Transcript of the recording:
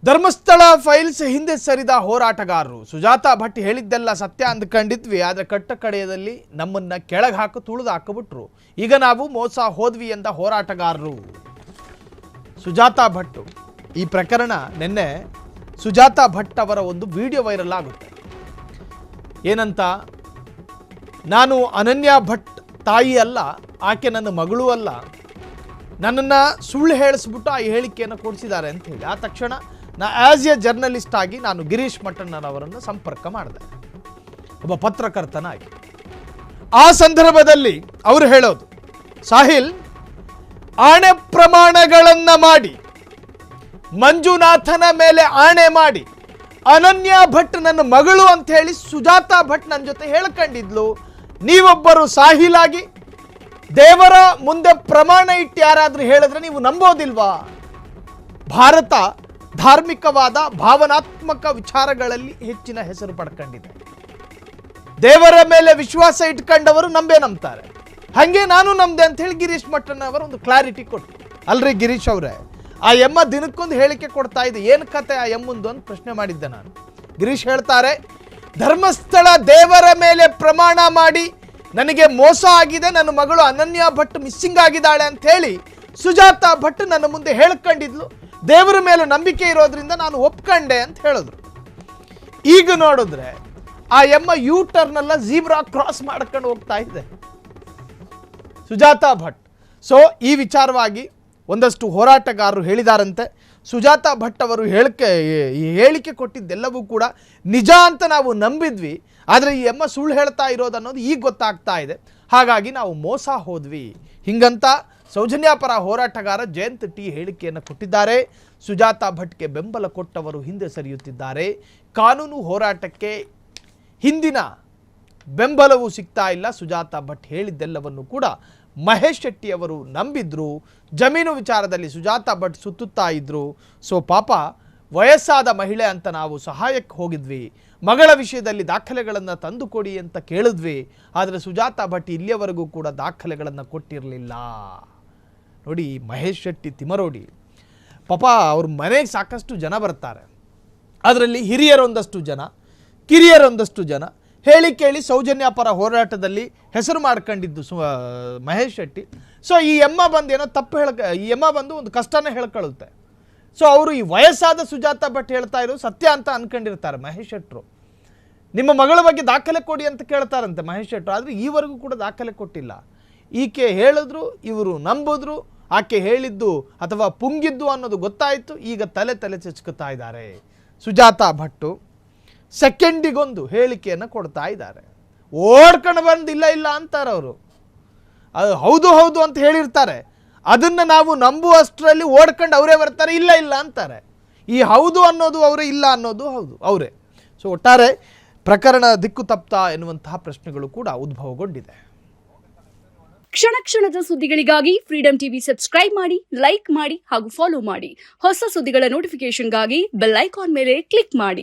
Dharmasthala files ಹಿಂದೆ ಸರಿದ ಹೋರಾಟಗಾರರು ಸುಜಾತಾ ಭಟ್ ಹೇಳಿದ್ದೆಲ್ಲ ಸತ್ಯ ಅಂದ್ಕೊಂಡಿದ್ವಿ. ಆದರೆ ಕಟ್ಟ ಕಡೆಯದಲ್ಲಿ ನಮ್ಮನ್ನ ಕೆಳಗೆ ಹಾಕಿ ತುಳಿದು ಹಾಕಿಬಿಟ್ರು. ಈಗ ನಾವು ಮೋಸ ಹೋದ್ವಿ ಎಂದ ಹೋರಾಟಗಾರರು ಸುಜಾತಾ ಭಟ್. ಈ ಪ್ರಕರಣ ನಿನ್ನೆ ಸುಜಾತಾ ಭಟ್ ಅವರ ಒಂದು ವಿಡಿಯೋ ವೈರಲ್ ಆಗುತ್ತೆ. ಏನಂತ, ನಾನು ಅನನ್ಯ ಭಟ್ ತಾಯಿ ಅಲ್ಲ, ಆಕೆ ನನ್ನ ಮಗಳು ಅಲ್ಲ, ನನ್ನನ್ನು ಸುಳ್ಳು ಹೇಳಿಸ್ಬಿಟ್ಟು ಆ ಹೇಳಿಕೆಯನ್ನು ಕೊಡಿಸಿದ್ದಾರೆ ಅಂತ ಹೇಳಿ ಆ ತಕ್ಷಣ ಆಸ್ ಎ ಜರ್ನಲಿಸ್ಟ್ ಆಗಿ ನಾನು ಗಿರೀಶ್ ಮಟ್ಟಣ್ಣನವರನ್ನು ಸಂಪರ್ಕ ಮಾಡಿದೆ, ಒಬ್ಬ ಪತ್ರಕರ್ತನಾಗಿ. ಆ ಸಂದರ್ಭದಲ್ಲಿ ಅವರು ಹೇಳೋದು, ಸಾಹಿಲ್ ಆಣೆ ಪ್ರಮಾಣಗಳನ್ನು ಮಾಡಿ ಮಂಜುನಾಥನ ಮೇಲೆ ಆಣೆ ಮಾಡಿ ಅನನ್ಯ ಭಟ್ ನನ್ನ ಮಗಳು ಅಂತ ಹೇಳಿ ಸುಜಾತಾ ಭಟ್ ನನ್ನ ಜೊತೆ ಹೇಳ್ಕೊಂಡಿದ್ಲು. ನೀವೊಬ್ಬರು ಸಾಹಿಲ್ ಆಗಿ ದೇವರ ಮುಂದೆ ಪ್ರಮಾಣ ಇಟ್ಟು ಯಾರಾದರೂ ಹೇಳಿದ್ರೆ ನೀವು ನಂಬೋದಿಲ್ವಾ? ಭಾರತ ಧಾರ್ಮಿಕವಾದ ಭಾವನಾತ್ಮಕ ವಿಚಾರಗಳಲ್ಲಿ ಹೆಚ್ಚಿನ ಹೆಸರು ಪಡ್ಕೊಂಡಿದೆ. ದೇವರ ಮೇಲೆ ವಿಶ್ವಾಸ ಇಟ್ಕೊಂಡವರು ನಂಬ್ತಾರೆ. ಹಾಗೆ ನಾನು ನಂಬ್ದೆ ಅಂತ ಹೇಳಿ ಗಿರೀಶ್ ಮಟ್ಟಣ್ಣವರು ಒಂದು ಕ್ಲಾರಿಟಿ ಕೊಟ್ಟು, ಅಲ್ರಿ ಗಿರೀಶ್ ಅವರೇ, ಆ ಎಮ್ಮ ದಿನಕ್ಕೊಂದು ಹೇಳಿಕೆ ಕೊಡ್ತಾ ಇದೆ, ಏನು ಕತೆ ಆ ಎಮ್ಮಂದು ಅಂತ ಪ್ರಶ್ನೆ ಮಾಡಿದ್ದೆ ನಾನು. ಗಿರೀಶ್ ಹೇಳ್ತಾರೆ, ಧರ್ಮಸ್ಥಳ ದೇವರ ಮೇಲೆ ಪ್ರಮಾಣ ಮಾಡಿ ನನಗೆ ಮೋಸ ಆಗಿದೆ, ನನ್ನ ಮಗಳು ಅನನ್ಯ ಭಟ್ ಮಿಸ್ಸಿಂಗ್ ಆಗಿದ್ದಾಳೆ ಅಂತ ಹೇಳಿ ಸುಜಾತಾ ಭಟ್ ನನ್ನ ಮುಂದೆ ಹೇಳ್ಕೊಂಡಿದ್ಲು. ದೇವರ ಮೇಲೆ ನಂಬಿಕೆ ಇರೋದ್ರಿಂದ ನಾನು ಒಪ್ಕೊಂಡೆ ಅಂತ ಹೇಳಿದ್ರು. ಈಗ ನೋಡಿದ್ರೆ ಆ ಎಮ್ಮ ಯೂ ಟರ್ನ್ ಅಲ್ಲ ಜೀಬ್ರಾ ಕ್ರಾಸ್ ಮಾಡ್ಕೊಂಡು ಹೋಗ್ತಾ ಇದೆ ಸುಜಾತಾ ಭಟ್. ಸೊ ಈ ವಿಚಾರವಾಗಿ ಒಂದಷ್ಟು ಹೋರಾಟಗಾರರು ಹೇಳಿದಾರಂತೆ. ಸುಜಾತಾ ಭಟ್ ಅವರು ಹೇಳಿಕೆ ಕೊಟ್ಟಿದ್ದೆಲ್ಲವೂ ಕೂಡ ನಿಜ ಅಂತ ನಾವು ನಂಬಿದ್ವಿ, ಆದರೆ ಈ ಎಮ್ಮ ಸುಳ್ಳು ಹೇಳ್ತಾ ಇರೋದು ಅನ್ನೋದು ಈಗ ಗೊತ್ತಾಗ್ತಾ ಇದೆ. ಹಾಗಾಗಿ ನಾವು ಮೋಸ ಹೋದ್ವಿ ಹಿಂಗಂತ ಸೌಜನ್ಯಪರ ಹೋರಾಟಗಾರ ಜಯಂತ್ ಟಿ ಹೇಳಿಕೆಯನ್ನು ಕೊಟ್ಟಿದ್ದಾರೆ. ಸುಜಾತಾ ಭಟ್ಗೆ ಬೆಂಬಲ ಕೊಟ್ಟವರು ಹಿಂದೆ ಸರಿಯುತ್ತಿದ್ದಾರೆ. ಕಾನೂನು ಹೋರಾಟಕ್ಕೆ ಹಿಂದಿನ ಬೆಂಬಲವೂ ಸಿಗ್ತಾ ಇಲ್ಲ. ಸುಜಾತಾ ಭಟ್ ಹೇಳಿದ್ದೆಲ್ಲವನ್ನು ಕೂಡ ಮಹೇಶ್ ಶೆಟ್ಟಿ ಅವರು ನಂಬಿದ್ರು. ಜಮೀನು ವಿಚಾರದಲ್ಲಿ ಸುಜಾತಾ ಭಟ್ ಸುತ್ತುತ್ತಾ ಇದ್ರು. ಸೊ ಪಾಪ ವಯಸ್ಸಾದ ಮಹಿಳೆ ಅಂತ ನಾವು ಸಹಾಯಕ್ಕೆ ಹೋಗಿದ್ವಿ, ಮಗಳ ವಿಷಯದಲ್ಲಿ ದಾಖಲೆಗಳನ್ನು ತಂದುಕೊಡಿ ಅಂತ ಕೇಳಿದ್ವಿ, ಆದರೆ ಸುಜಾತಾ ಭಟ್ ಇಲ್ಲಿಯವರೆಗೂ ಕೂಡ ದಾಖಲೆಗಳನ್ನು ಕೊಟ್ಟಿರಲಿಲ್ಲ. ನೋಡಿ, ಮಹೇಶ್ ಶೆಟ್ಟಿ ತಿಮರೋಡಿ ಪಾಪ ಅವ್ರ ಮನೆಗೆ ಸಾಕಷ್ಟು ಜನ ಬರ್ತಾರೆ. ಅದರಲ್ಲಿ ಹಿರಿಯರೊಂದಷ್ಟು ಜನ, ಕಿರಿಯರೊಂದಷ್ಟು ಜನ ಹೇಳಿ ಕೇಳಿ ಸೌಜನ್ಯಪರ ಹೋರಾಟದಲ್ಲಿ ಹೆಸರು ಮಾಡ್ಕೊಂಡಿದ್ದು ಮಹೇಶ್ ಶೆಟ್ಟಿ. ಸೊ ಈ ಎಮ್ಮ ಬಂದು ಏನೋ ತಪ್ಪು ಈ ಎಮ್ಮ ಬಂದು ಒಂದು ಕಷ್ಟನೇ ಹೇಳ್ಕೊಳ್ಳುತ್ತೆ. ಸೊ ಅವರು ಈ ವಯಸ್ಸಾದ ಸುಜಾತಾ ಭಟ್ ಹೇಳ್ತಾ ಇರೋದು ಸತ್ಯ ಅಂತ ಅನ್ಕೊಂಡಿರ್ತಾರೆ ಮಹೇಶ್ ಶೆಟ್ಟರು. ನಿಮ್ಮ ಮಗಳ ಬಗ್ಗೆ ದಾಖಲೆ ಕೊಡಿ ಅಂತ ಕೇಳ್ತಾರಂತೆ ಮಹೇಶ್ ಶೆಟ್ಟರು, ಆದರೆ ಈವರೆಗೂ ಕೂಡ ದಾಖಲೆ ಕೊಟ್ಟಿಲ್ಲ. ಈಕೆ ಹೇಳಿದ್ರು, ಇವರು ನಂಬಿದ್ರು, ಆಕೆ ಹೇಳಿದ್ದು ಅಥವಾ ಪುಂಗಿದ್ದು ಅನ್ನೋದು ಗೊತ್ತಾಯಿತು. ಈಗ ತಲೆ ಚೆಚ್ಕೊತಾ ಇದ್ದಾರೆ ಸುಜಾತಾ ಭಟ್ಟು. ಸೆಕೆಂಡಿಗೊಂದು ಹೇಳಿಕೆಯನ್ನು ಕೊಡ್ತಾ ಇದ್ದಾರೆ. ಓಡ್ಕೊಂಡು ಬಂದು ಇಲ್ಲ ಅಂತಾರೆ ಅವರು. ಅದು ಹೌದು ಅಂತ ಹೇಳಿರ್ತಾರೆ, ಅದನ್ನು ನಾವು ನಂಬುವಷ್ಟರಲ್ಲಿ ಓಡ್ಕೊಂಡು ಅವರೇ ಬರ್ತಾರೆ, ಇಲ್ಲ ಅಂತಾರೆ. ಈ ಹೌದು ಅನ್ನೋದು ಅವರೇ, ಇಲ್ಲ ಅನ್ನೋದು ಹೌದು ಅವರೇ. ಸೊ ಒಟ್ಟಾರೆ ಪ್ರಕರಣ ದಿಕ್ಕು ತಪ್ತಾ ಎನ್ನುವಂತಹ ಪ್ರಶ್ನೆಗಳು ಕೂಡ ಉದ್ಭವಗೊಂಡಿದೆ. ಕ್ಷಣ ಕ್ಷಣದ ಸುದ್ದಿಗಳಿಗಾಗಿ ಫ್ರೀಡಂ ಟಿವಿ ಸಬ್ಸ್ಕ್ರೈಬ್ ಮಾಡಿ, ಲೈಕ್ ಮಾಡಿ ಹಾಗೂ ಫಾಲೋ ಮಾಡಿ. ಹೊಸ ಸುದ್ದಿಗಳ ನೋಟಿಫಿಕೇಶನ್ಗಾಗಿ ಬೆಲ್ ಐಕಾನ್ ಮೇಲೆ ಕ್ಲಿಕ್ ಮಾಡಿ.